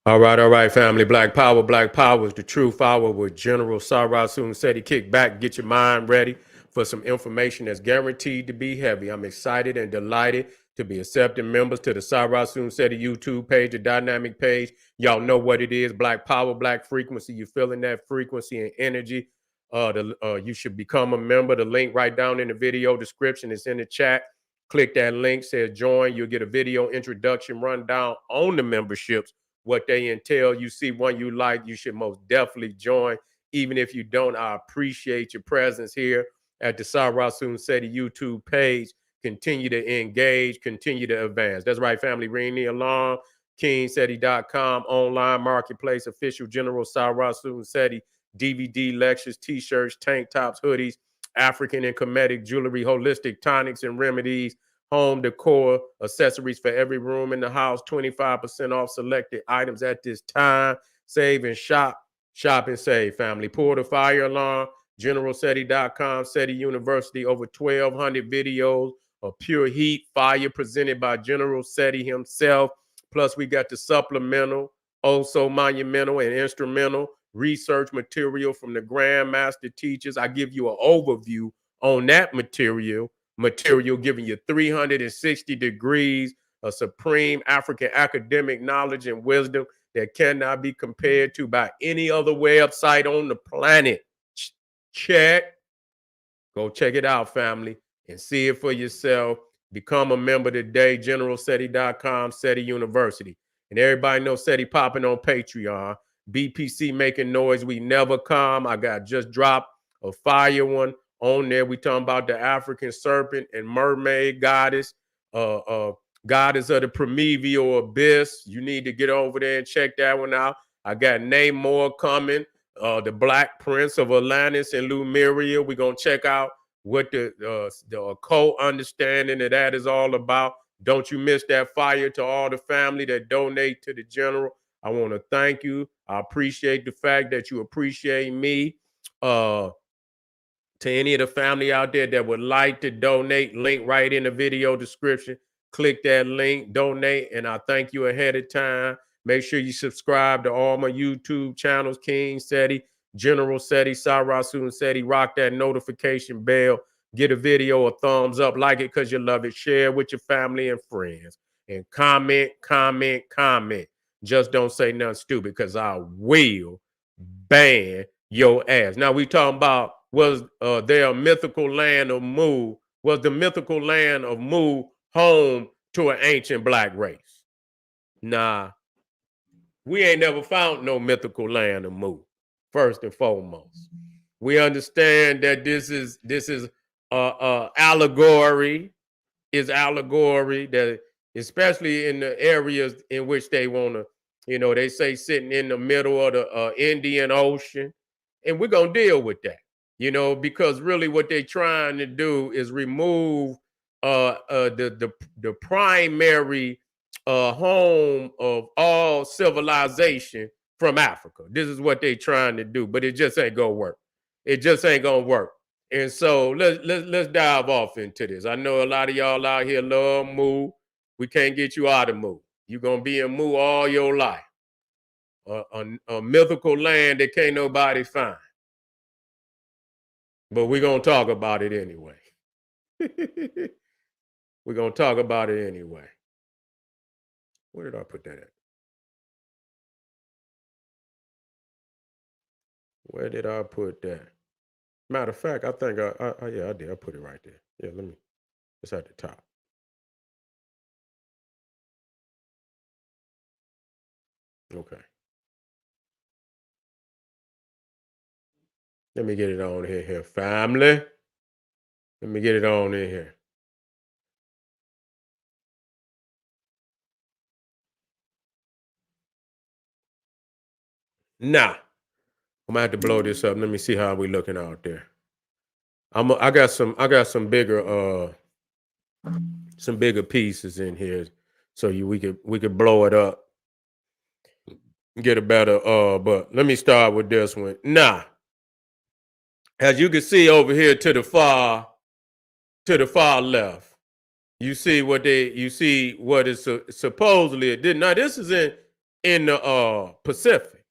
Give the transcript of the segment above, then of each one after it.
All right, family. Black Power is the truth hour with General Sarah Soon said he kick back, get your mind ready for some information that's guaranteed to be heavy. I'm excited and delighted to be accepting members to the Sarah Soon said YouTube page, the dynamic page. Y'all know what it is. Black Power, Black Frequency. You feeling that frequency and energy. You should become a member. The link right down in the video description is in the chat. Click that link, says join. You'll get a video introduction rundown on the memberships, what they entail. You see one you like, you should most definitely join. Even if you don't, I appreciate your presence here at the Sarah Soon Seti YouTube page. Continue to engage, continue to advance. That's right, family. Ring the alarm. KingSeti.com, online marketplace, official General Sarah Soon Seti, DVD lectures, t-shirts, tank tops, hoodies, African and Kemetic jewelry, holistic tonics and remedies, home decor, accessories for every room in the house, 25% off selected items at this time. Save and shop, shop and save, family. Pour the fire alarm, generalseti.com, SETI University, over 1,200 videos of pure heat, fire presented by General SETI himself. Plus, we got the supplemental, also monumental and instrumental research material from the Grandmaster teachers. I give you an overview on that material giving you 360 degrees of supreme African academic knowledge and wisdom that cannot be compared to by any other website on the planet. Check. Go check it out, family, and see it for yourself. Become a member today, generalseti.com, SETI University. And everybody knows SETI popping on Patreon. BPC making noise. We never come. I got just dropped a fire one on there. We talking about the African serpent and mermaid goddess, goddess of the primeval abyss. You need to get over there and check that one out. I got Namor coming, the Black Prince of Atlantis and Lemuria. We're gonna check out what the occult understanding of that is all about. Don't you miss that fire. To all the family that donate to the general, I want to thank you. I appreciate the fact that you appreciate me. To any of the family out there that would like to donate, link right in the video description. Click that link, donate, and I thank you ahead of time. Make sure you subscribe to all my YouTube channels, King Seti, General Seti, Sarah Soon Seti. Rock that notification bell. Get a video a thumbs up. Like it because you love it. Share with your family and friends. And comment, comment, comment. Just don't say nothing stupid because I will ban your ass. Now we talking about, was there a mythical land of Mu? Was the mythical land of Mu home to an ancient black race? Nah, we ain't never found no mythical land of Mu. First and foremost, we understand that this is allegory. Is allegory that, especially in the areas in which they want to, they say sitting in the middle of the Indian Ocean, and we're gonna deal with that. Because really what they're trying to do is remove the primary home of all civilization from Africa. This is what they're trying to do, but it just ain't gonna work. It just ain't gonna work. And so let's dive off into this. I know a lot of y'all out here love Mu. We can't get you out of Mu. You're gonna be in Mu all your life. A mythical land that can't nobody find. But we're going to talk about it anyway. We're going to talk about it anyway. Where did I put that at? Where did I put that? Matter of fact, I think yeah, I did. I put it right there. Yeah, it's at the top. Okay. Let me get it on here, family. Let me get it on in here. Now, I'm gonna have to blow this up. Let me see how we looking out there. I got some bigger pieces in here, so we could blow it up, get a better but let me start with this one. Now, as you can see over here to the far left, you see what is supposedly it did. Now this is in in the Pacific.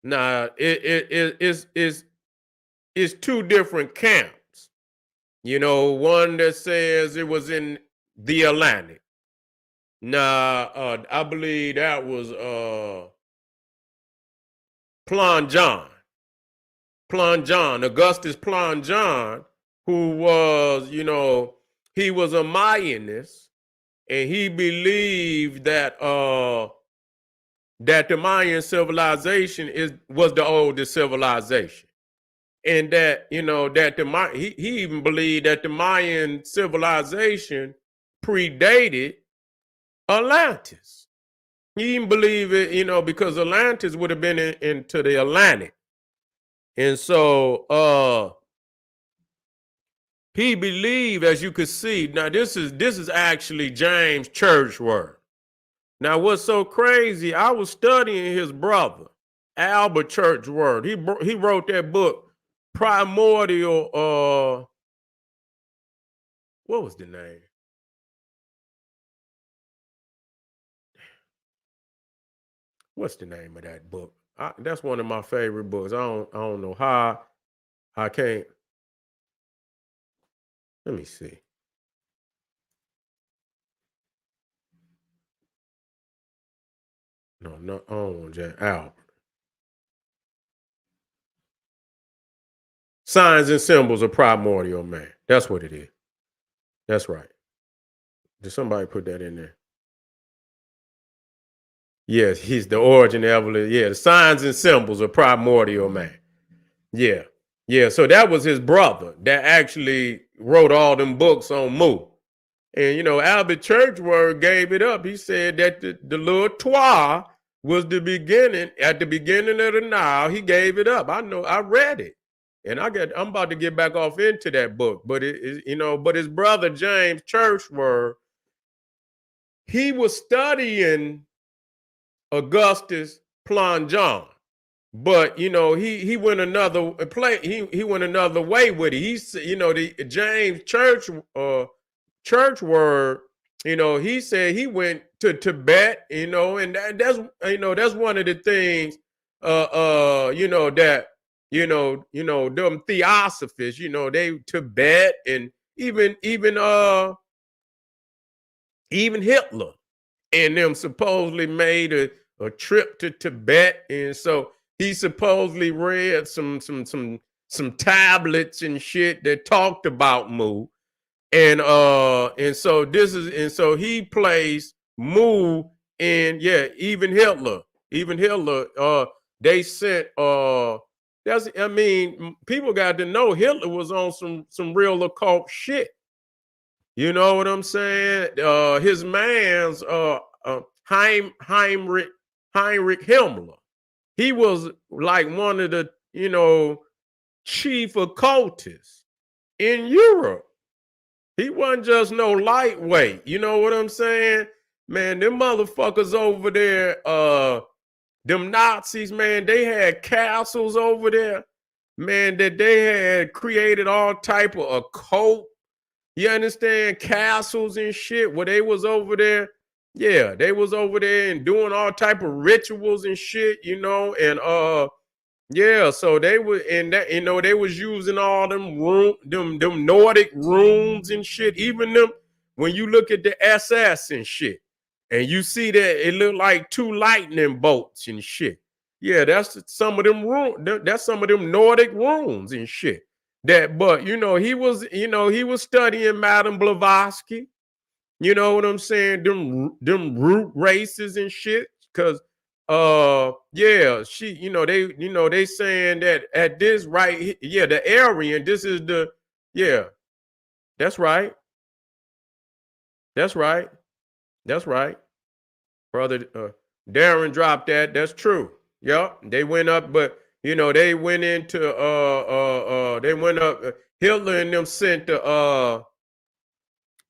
Now it's two different camps. You know, one that says it was in the Atlantic. Now, I believe that was Plongeon. Plongeon, Augustus Plongeon, who was, you know, he was a Mayanist, and he believed that the Mayan civilization was the oldest civilization. And that, you know, that he even believed that the Mayan civilization predated Atlantis. He didn't believe it, you know, because Atlantis would have been into the Atlantic. And so he believed, as you could see, now this is actually James Church word. Now, what's so crazy, I was studying his brother, Albert Church word. He wrote that book, Primordial, what was the name? What's the name of that book? That's one of my favorite books. I don't know how I can't. Let me see. No, I don't want Jack Albert. Signs and Symbols of Primordial Man. That's what it is. That's right. Did somebody put that in there? Yes, he's the origin evolution. Yeah, the signs and symbols of Primordial Man. Yeah. Yeah. So that was his brother that actually wrote all them books on Mu. And, you know, Albert Churchward gave it up. He said that the little Twa was the beginning, at the beginning of the Nile. He gave it up. I know, I read it. And I'm about to get back off into that book. But, you know, but his brother, James Churchward, he was studying Augustus Plongeon. But you know, he went another play. He went another way with it. He's, you know, the James Church word. You know, he said he went to Tibet. You know, and that's, you know, that's one of the things. You know, that you know them theosophists. You know, they Tibet, and even Hitler and them supposedly made a trip to Tibet, and so he supposedly read some tablets and shit that talked about Mu, and so he plays Mu, and yeah, even Hitler, they sent that's, I mean, people got to know Hitler was on some real occult shit. You know what I'm saying? His man's Heinrich Himmler. He was like one of the, you know, chief occultists in Europe. He wasn't just no lightweight. You know what I'm saying? Man, them motherfuckers over there, them Nazis, man, they had castles over there, man, that they had created all type of occult, you understand, castles and shit, where they was over there. Yeah, they was over there and doing all type of rituals and shit, you know, and yeah, so they were in that, you know, they was using all them Nordic runes and shit. Even them, when you look at the SS and shit, and you see that it looked like two lightning bolts and shit. Yeah, that's some of them that's some of them Nordic runes and shit. That, but you know, he was studying Madame Blavatsky. You know what I'm saying? Them root races and shit. Cause yeah, she, they saying that at this right, yeah, the Aryan, this is the, yeah, that's right. That's right. That's right. Brother Darren dropped that. That's true. Yep. They went up, but you know, they went into they went up, Hitler and them sent the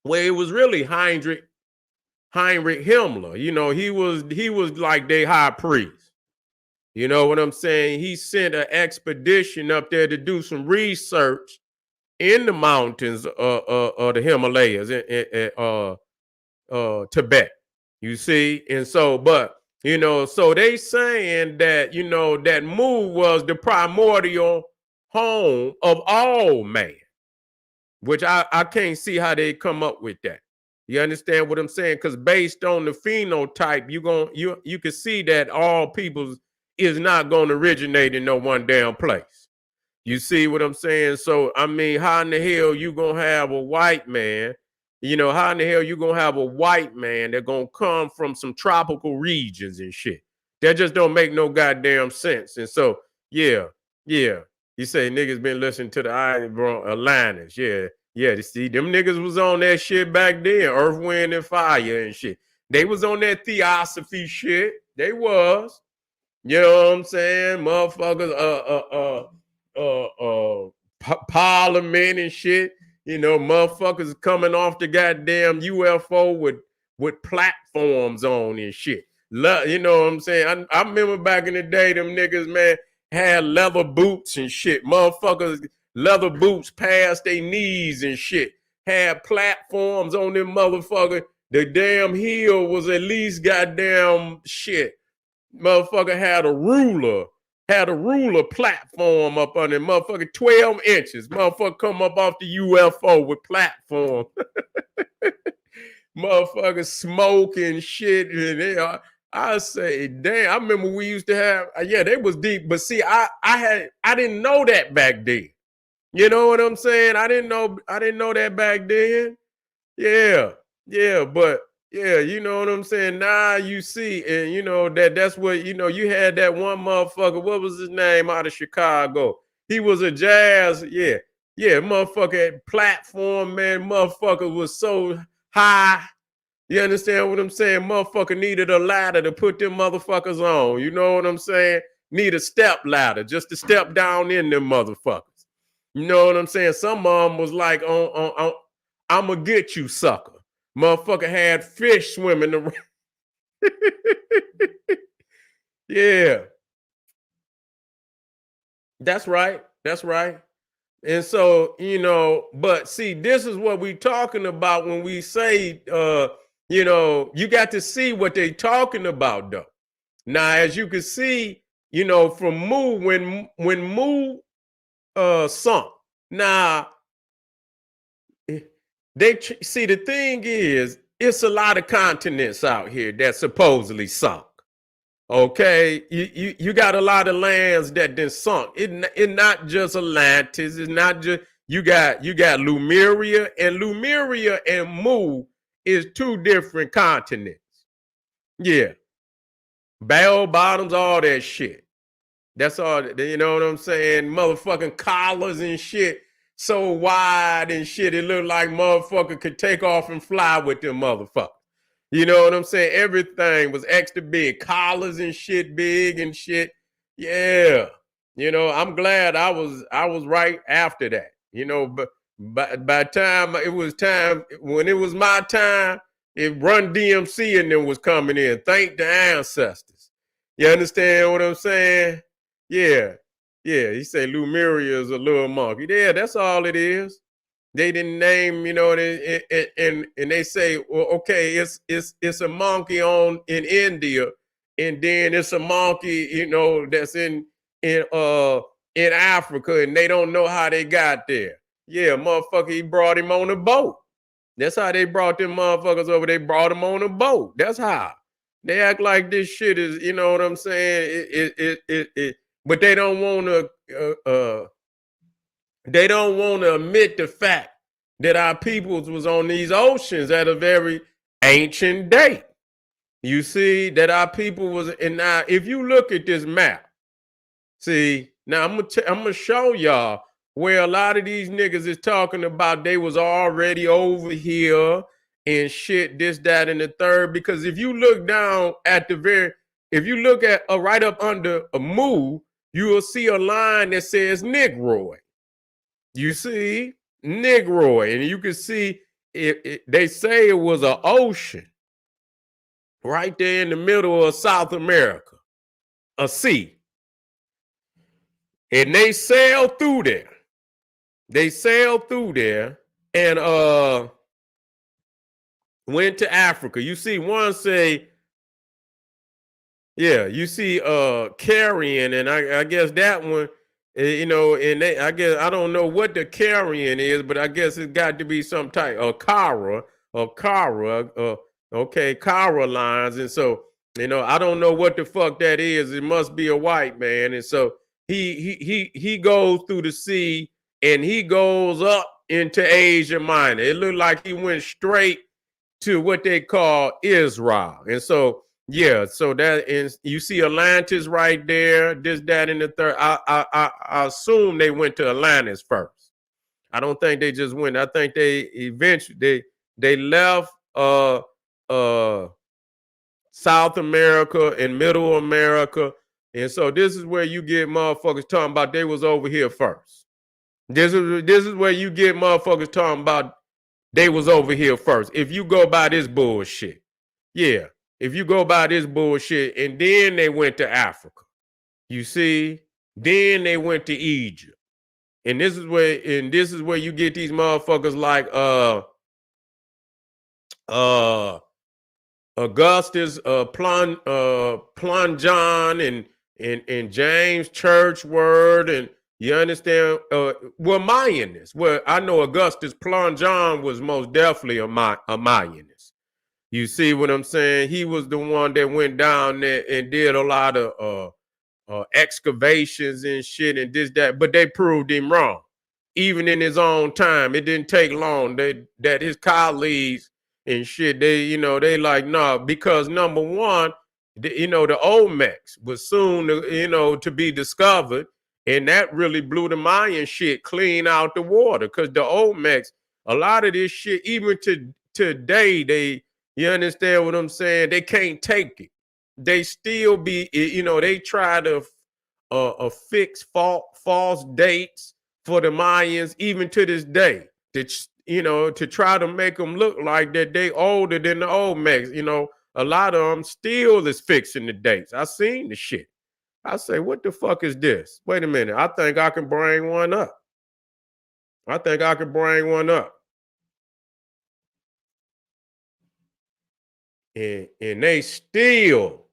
well, it was really Heinrich Himmler. You know, he was like their high priest. You know what I'm saying? He sent an expedition up there to do some research in the mountains of the Himalayas in Tibet. You see, and so, but So they saying that, that Mu was the primordial home of all man, which I can't see how they come up with that. You understand what I'm saying? Because based on the phenotype, you can see that all peoples is not going to originate in no one damn place. You see what I'm saying? So, I mean, how in the hell you gonna have a white man? How in the hell you gonna have a white man that gonna come from some tropical regions and shit? That just don't make no goddamn sense. And so, yeah, yeah. You say niggas been listening to the Iron Atlantis. Yeah, yeah. See, them niggas was on that shit back then. Earth, Wind, and Fire and shit. They was on that theosophy shit. They was. You know what I'm saying? Motherfuckers, parliament and shit. Motherfuckers coming off the goddamn UFO with platforms on and shit. You know what I'm saying? I remember back in the day, them niggas, man, had leather boots and shit. Motherfuckers, leather boots past their knees and shit. Had platforms on them motherfucker. The damn hill was at least goddamn shit. Motherfucker had a ruler platform up on it. Motherfucker 12 inches. Motherfucker come up off the UFO with platform. Motherfucker smoking shit. And I say, damn, I remember we used to have, they was deep. But see, I didn't know that back then. You know what I'm saying? I didn't know that back then. Yeah, yeah, but yeah, you know what I'm saying? Now you see, and that's what you had that one motherfucker, what was his name, out of Chicago? He was a jazz, yeah, motherfucker platform, man. Motherfucker was so high. You understand what I'm saying? Motherfucker needed a ladder to put them motherfuckers on. You know what I'm saying? Need a step ladder just to step down in them motherfuckers. You know what I'm saying? Some of them was like, on I'ma get you, sucker. Motherfucker had fish swimming around. Yeah, that's right. That's right. And so, but see, this is what we talking about when we say, you got to see what they talking about, though. Now, as you can see, from Mu, when Mu sunk. Now, see, the thing is, it's a lot of continents out here that supposedly sunk. Okay, you got a lot of lands that then sunk. It not just Atlantis. It's not just you got Lemuria, and Lemuria and Mu is two different continents. Yeah, bell bottoms, all that shit. That's all. You know what I'm saying? Motherfucking collars and shit so wide and shit. It looked like motherfucker could take off and fly with them motherfuckers. You know what I'm saying? Everything was extra big, collars and shit, big and shit. Yeah, I'm glad I was right after that. But by the time it was time, when it was my time, it Run DMC and them was coming in. Thank the ancestors. You understand what I'm saying? Yeah, yeah. He said Lumeria is a little monkey. Yeah, that's all it is. They didn't name, and they say, well, okay, it's a monkey in India, and then it's a monkey, that's in Africa, and they don't know how they got there. Yeah, motherfucker, he brought him on a boat. That's how they brought them motherfuckers over. They brought them on a boat. That's how. They act like this shit is, you know what I'm saying? But they don't want to they don't want to admit the fact that our peoples was on these oceans at a very ancient date. You see that our people was, and now if you look at this map, see, now I'm gonna show y'all where a lot of these niggas is talking about they was already over here and shit, this, that, and the third. Because if you look down at if you look at right up under a Mu, you will see a line that says Negroid. You see, Negroid, and you can see they say it was an ocean right there in the middle of South America, a sea, and they sailed through there. They sailed through there and went to Africa. You see, one say Yeah, you see carrion, and I guess that one, and I guess I don't know what the carrion is, but I guess it's got to be some type of Kara, okay, Kara lines. And so, I don't know what the fuck that is. It must be a white man. And so he goes through the sea and he goes up into Asia Minor. It looked like he went straight to what they call Israel. And so, yeah, so that is, you see Atlantis right there, this, that, and the third. I assume they went to Atlantis first. I don't think they just went. I think they eventually they left uh South America and Middle America. And so this is where you get motherfuckers talking about they was over here first. This is where you get motherfuckers talking about they was over here first. If you go by this bullshit. Yeah. If you go by this bullshit, and then they went to Africa. You see? Then they went to Egypt. And this is where you get these motherfuckers like uh Augustus Plunjon and James Churchward, and you understand, well, Mayanists. Well, I know Augustus Plunjon was most definitely a Mayanist. You see what I'm saying? He was the one that went down there and did a lot of excavations and shit and this, that, but they proved him wrong. Even in his own time, it didn't take long that his colleagues and shit, they like, nah, because number one, the Olmecs was soon, to be discovered, and that really blew the Mayan shit clean out the water, because the Olmecs, a lot of this shit, even to today, you understand what I'm saying? They can't take it. They still be, they try to fix false dates for the Mayans, even to this day. To try to make them look like that they older than the Olmecs. A lot of them still is fixing the dates. I seen the shit. I say, what the fuck is this? Wait a minute. I think I can bring one up. I think I can bring one up. And they still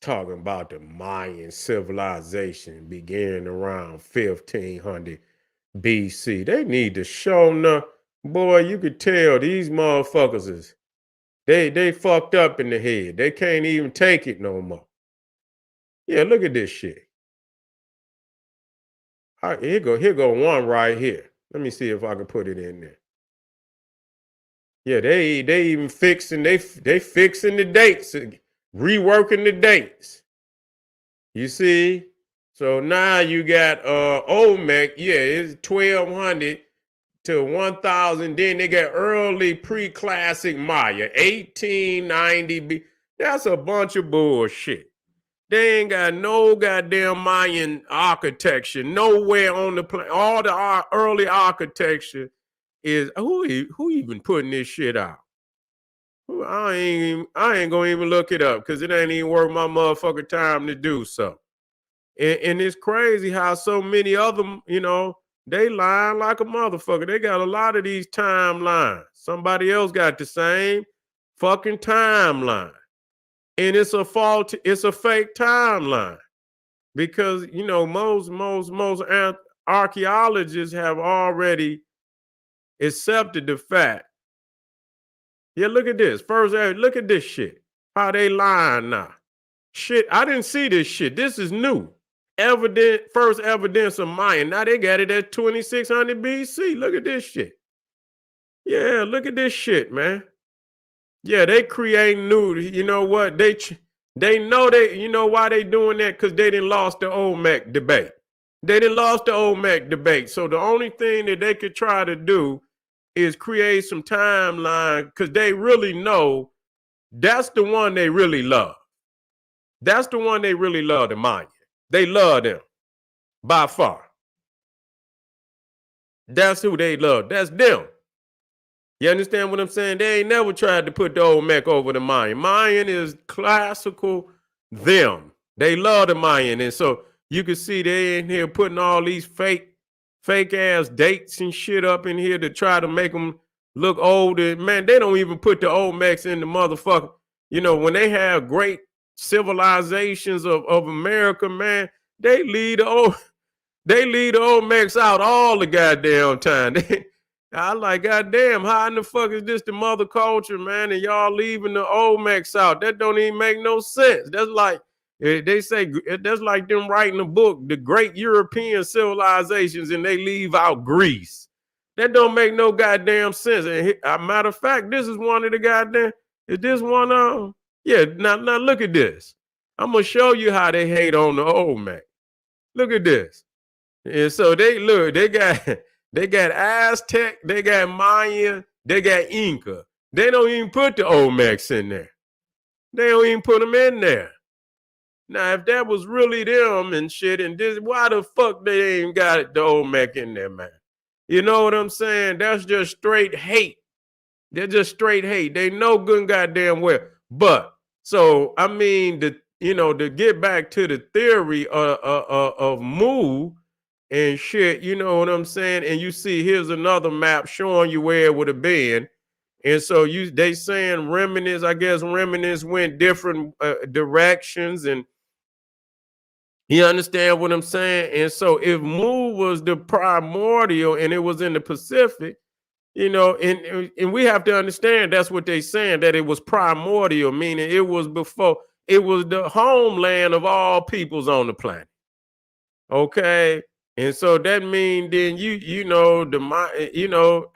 talking about the Mayan civilization began around 1500 BC. They need to show enough. Boy, you could tell these motherfuckers is they fucked up in the head. They can't even take it no more. Yeah, look at this shit. All right, here go one right here. Let me see if I can put it in there. Yeah, they even fixing they fixing the dates, reworking the dates. You see? So now you got Olmec, yeah, it's 1200 to 1000. Then they got early pre-classic Maya, 1890 B. That's a bunch of bullshit. They ain't got no goddamn Mayan architecture nowhere on the planet. All the early architecture is who even putting this shit out? I ain't gonna even look it up because it ain't even worth my motherfucking time to do so. And it's crazy how so many of them, they lying like a motherfucker. They got a lot of these timelines. Somebody else got the same fucking timeline. And it's a it's a fake timeline. Because, most archaeologists have already accepted the fact. Yeah, look at this. First, look at this shit. How they lying now. Shit, I didn't see this shit. This is new. First evidence of Mayan. Now they got it at 2600 BC. Look at this shit. Yeah, look at this shit, man. Yeah, they create new. You know what? They know you know why they doing that? Because they didn't lost the Olmec debate. They didn't lost the Olmec debate. So the only thing that they could try to do is create some timeline, because they really know that's the one they really love. That's the one they really love, the Mayan. They love them by far. That's who they love. That's them. You understand what I'm saying? They ain't never tried to put the Olmec over the Mayan. Mayan is classical them. They love the Mayan. And so you can see they in here putting all these fake ass dates and shit up in here to try to make them look older. Man, they don't even put the Olmecs in the motherfucker. You know, when they have great civilizations of America, man, they lead the old they leave the Olmecs out all the goddamn time. I like, goddamn, how in the fuck is this the mother culture, man? And y'all leaving the Olmecs out? That don't even make no sense. That's like they say that's like them writing a book, the great European civilizations, and they leave out Greece. That don't make no goddamn sense. And a matter of fact, this is one of the goddamn. Is this one of them? Yeah. Now look at this. I'm gonna show you how they hate on the Olmec. Look at this. And so they look, they got Aztec, they got Maya, they got Inca. They don't even put the Olmecs in there. They don't even put them in there. Now, if that was really them and shit, and this, why the fuck they ain't got the Olmec in there, man? You know what I'm saying? That's just straight hate. They're just straight hate. They know good and goddamn well. But so I mean, to get back to the theory of Mu and shit, you know what I'm saying? And you see, here's another map showing you where it would have been. And so they saying remnants, I guess remnants went different directions, and you understand what I'm saying? And so if Mu was the primordial and it was in the Pacific, you know, and we have to understand that's what they saying, that it was primordial, meaning it was before, it was the homeland of all peoples on the planet. Okay. And so that means then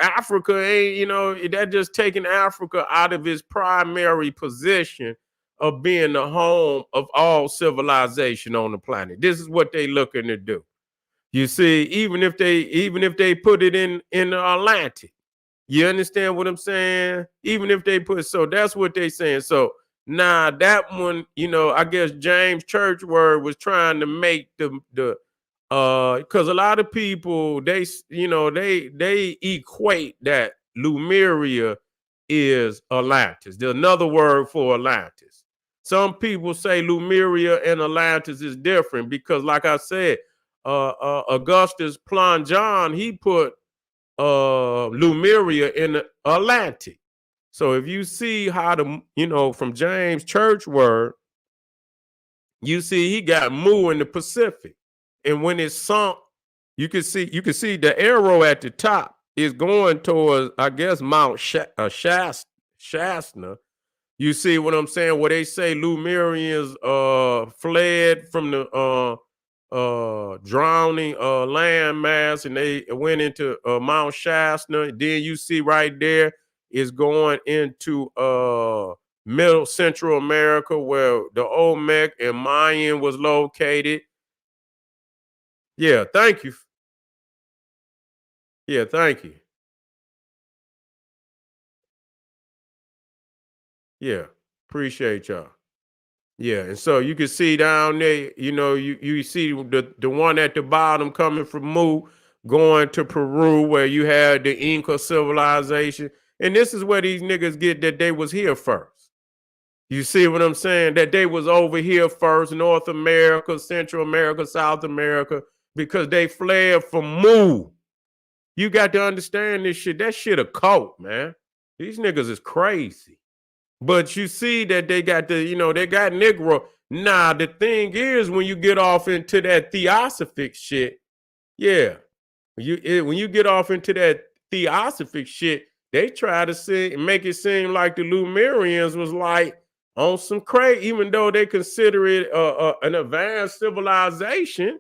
Africa ain't, that just taking Africa out of its primary position of being the home of all civilization on the planet. This is what they looking to do. You see, even if they put it in the Atlantic, you understand what I'm saying? Even if they put, so that's what they saying. So now that one, I guess James Churchward was trying to make the because a lot of people they equate that Lemuria is Atlantis. There's another word for Atlantis. Some people say Lemuria and Atlantis is different because, like I said, Augustus Plongeon, he put Lemuria in the Atlantic. So if you see how from James Churchward, you see he got Mu in the Pacific. And when it sunk, you can see the arrow at the top is going towards, I guess, Mount Shasta. You see what I'm saying? Where they say Lemurians fled from the drowning landmass, and they went into Mount Shasta. Then you see right there is going into Middle Central America, where the Olmec and Mayan was located. Yeah, thank you. Yeah, thank you. Yeah, appreciate y'all. Yeah, and so you can see down there, you see the one at the bottom coming from Mu, going to Peru, where you had the Inca civilization. And this is where these niggas get that they was here first. You see what I'm saying? That they was over here first, North America, Central America, South America, because they fled from Mu. You got to understand this shit. That shit a cult, man. These niggas is crazy. But you see that they got they got Negro. Nah, the thing is, when you get off into that theosophic shit, yeah. When you get off into that theosophic shit, they try to make it seem like the Lemurians was like on some crazy, even though they consider it an advanced civilization.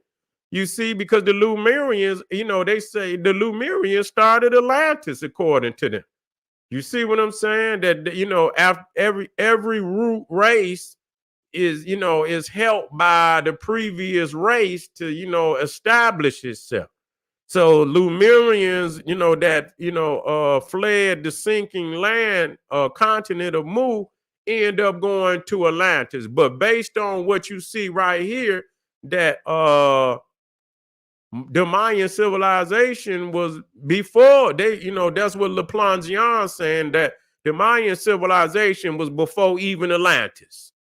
You see, because the Lemurians, they say the Lemurians started Atlantis, according to them. You see what I'm saying? That after every root race is helped by the previous race to establish itself. So Lemurians, fled the sinking land continent of Mu, end up going to Atlantis. But based on what you see right here, that the Mayan civilization was before they, that's what LePlongeon saying, that the Mayan civilization was before even Atlantis.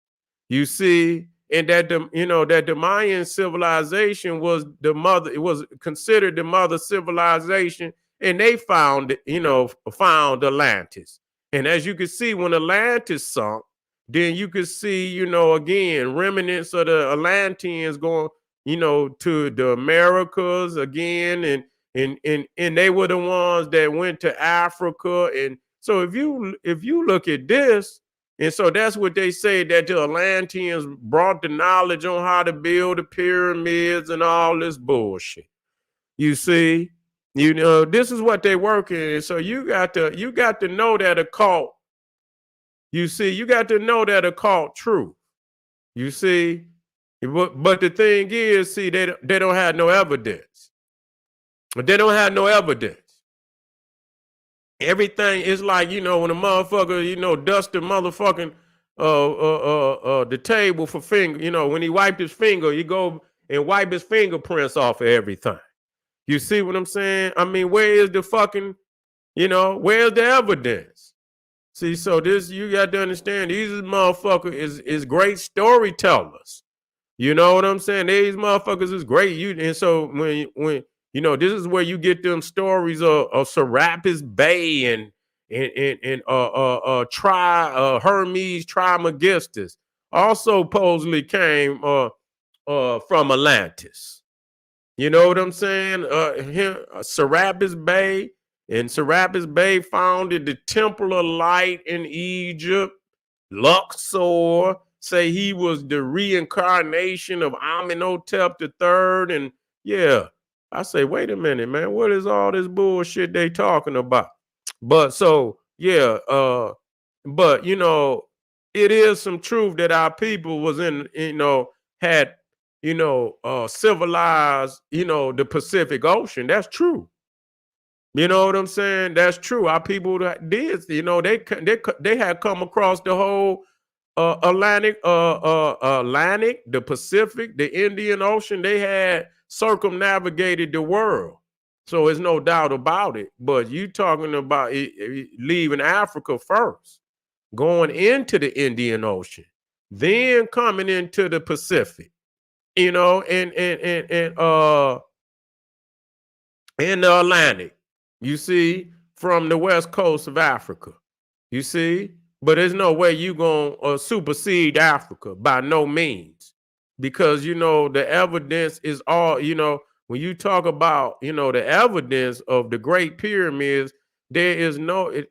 You see, and that the Mayan civilization was the mother, it was considered the mother civilization, and they found, found Atlantis. And as you can see, when Atlantis sunk, then you could see, again, remnants of the Atlanteans going, to the Americas again, and they were the ones that went to Africa. And so if you look at this, and so that's what they say, that the Atlanteans brought the knowledge on how to build the pyramids and all this bullshit. You see, this is what they working in. So you got to know that occult. You see, you got to know that occult truth. You see, but the thing is, see, they don't have no evidence. They don't have no evidence. Everything is like, when a motherfucker, dust the motherfucking the table for finger, when he wiped his finger, he go and wipe his fingerprints off of everything. You see what I'm saying? I mean, where is the fucking, where's the evidence? See, so this, you got to understand, these motherfuckers is great storytellers. You know what I'm saying? These motherfuckers is great. And so when this is where you get them stories of Serapis Bay and Hermes Trismegistus, also supposedly came from Atlantis. You know what I'm saying? Serapis Bay, and Serapis Bay founded the Temple of Light in Egypt. Luxor say he was the reincarnation of Amenhotep III. And yeah, I say, wait a minute, man, what is all this bullshit they talking about? But so, yeah, but it is some truth that our people was had, civilized, the Pacific Ocean. That's true. You know what I'm saying? That's true. Our people that did, they had come across the whole Atlantic, the Pacific, the Indian Ocean. They had circumnavigated the world. So there's no doubt about it. But you talking about leaving Africa first, going into the Indian Ocean, then coming into the Pacific, and in the Atlantic, you see, from the west coast of Africa, you see. But there's no way you gonna supersede Africa, by no means, because the evidence is all, when you talk about the evidence of the Great Pyramids, there is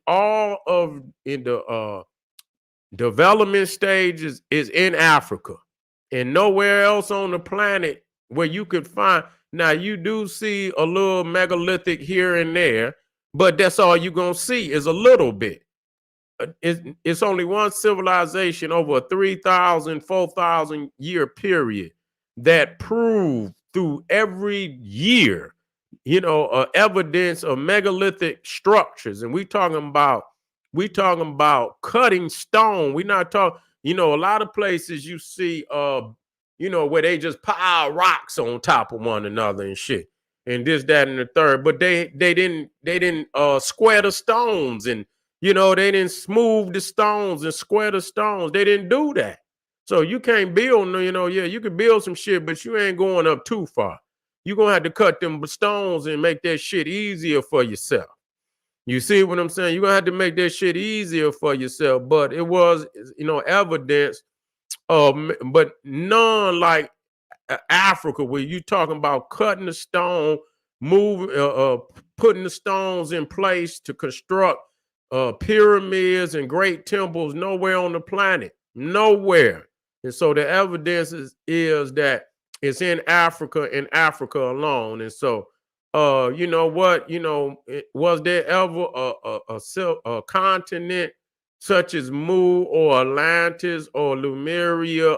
all of in the development stages is in Africa, and nowhere else on the planet where you could find. Now, you do see a little megalithic here and there, but that's all you're going to see is a little bit. It's only one civilization over a 3,000, 4,000 year period that proved through every year, evidence of megalithic structures. And we talking about cutting stone. We're not talking, a lot of places you see where they just pile rocks on top of one another and shit, and this, that, and the third. But they didn't square the stones, and they didn't smooth the stones and square the stones. They didn't do that. So you can't build, you can build some shit, but you ain't going up too far. You're gonna have to cut them stones and make that shit easier for yourself. You see what I'm saying? You're gonna have to make that shit easier for yourself. But it was, evidence, but none like Africa, where you talking about cutting the stone, moving, putting the stones in place to construct pyramids and great temples. Nowhere on the planet, nowhere. And so the evidence is that it's in Africa and Africa alone. And so, you know what? Was there ever a continent such as Mu or Atlantis or Lemuria?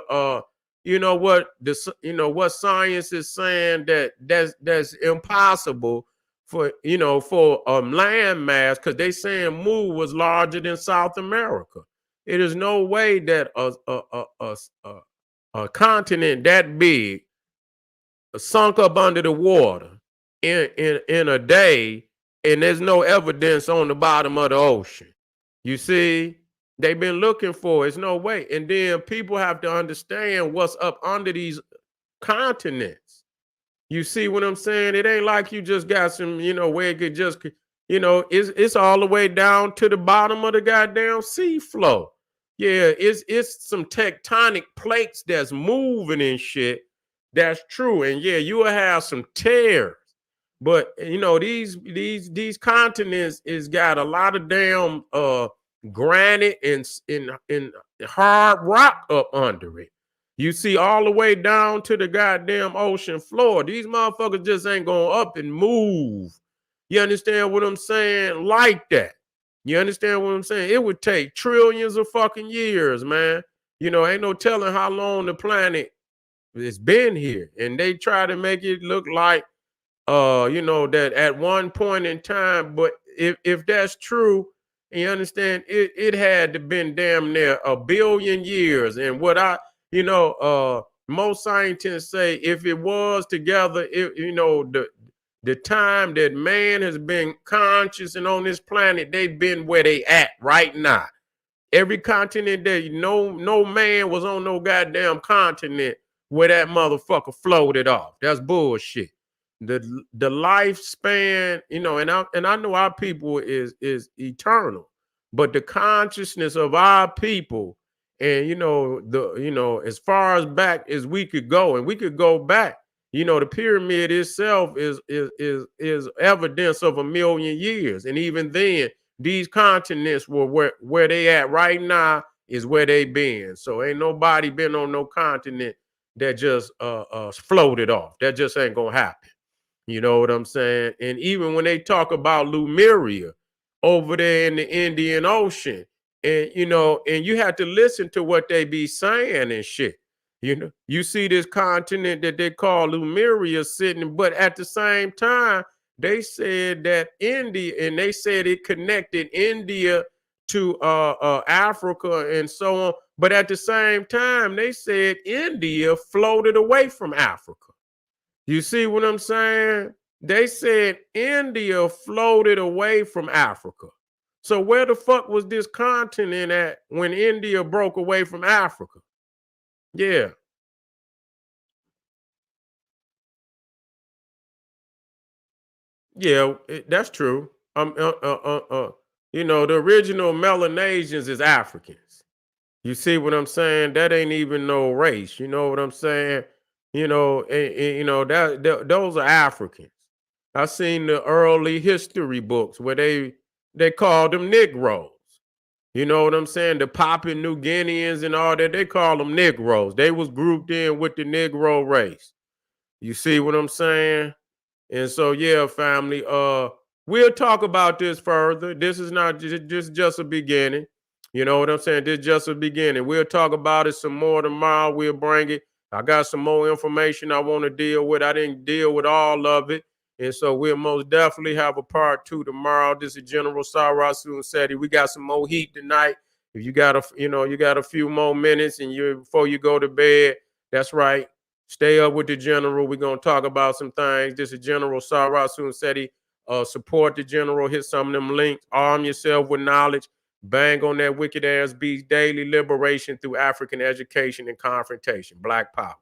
What science is saying that's impossible for land mass, because they saying Mu was larger than South America. It is no way that a continent that big sunk up under the water in a day, and there's no evidence on the bottom of the ocean. You see, they've been looking for it. It's no way. And then people have to understand what's up under these continents. You see what I'm saying? It ain't like you just got some, where it could just it's all the way down to the bottom of the goddamn sea floor. Yeah, it's some tectonic plates that's moving and shit. That's true. And yeah, you will have some tears. But these continents is got a lot of damn granite and hard rock up under it. You see all the way down to the goddamn ocean floor. These motherfuckers just ain't going up and move. You understand what I'm saying? Like that. You understand what I'm saying? It would take trillions of fucking years, man. Ain't no telling how long the planet has been here. And they try to make it look like that at one point in time, but if that's true, you understand, it had to been damn near a billion years. And what most scientists say, if it was together, the time that man has been conscious and on this planet, they've been where they at right now. Every continent that no man was on no goddamn continent where that motherfucker floated off. That's bullshit. The lifespan, and I know our people is eternal, but the consciousness of our people, and as far as back as we could go, and we could go back. The pyramid itself is evidence of 1,000,000 years, and even then, these continents were where they at right now is where they been. So ain't nobody been on no continent that just floated off. That just ain't gonna happen. You know what I'm saying? And even when they talk about Lemuria over there in the Indian Ocean, and you have to listen to what they be saying and shit. You see this continent that they call Lemuria sitting, but at the same time, they said that India, and they said it connected India to Africa and so on. But at the same time, they said India floated away from Africa. You see what I'm saying? They said India floated away from Africa. So where the fuck was this continent at when India broke away from Africa? Yeah. Yeah, that's true. The original Melanesians is Africans. You see what I'm saying? That ain't even no race. You know what I'm saying? Those are Africans. I seen the early history books where they called them Negroes. You know what I'm saying? The Papua New Guineans and all that, they call them Negroes. They was grouped in with the Negro race. You see what I'm saying? And so, yeah, family, we'll talk about this further. This is not just a beginning. You know what I'm saying? This is just a beginning. We'll talk about it some more tomorrow. We'll bring it. I got some more information I want to deal with. I didn't deal with all of it. And so we'll most definitely have a part 2 tomorrow. This is General Sarasun Seti. We got some more heat tonight. If you got a few more minutes and before you go to bed, that's right. Stay up with the general. We're going to talk about some things. This is General Sarasun Seti. Support the general. Hit some of them links. Arm yourself with knowledge. Bang on that wicked ass beast. Daily liberation through African education and confrontation. Black power.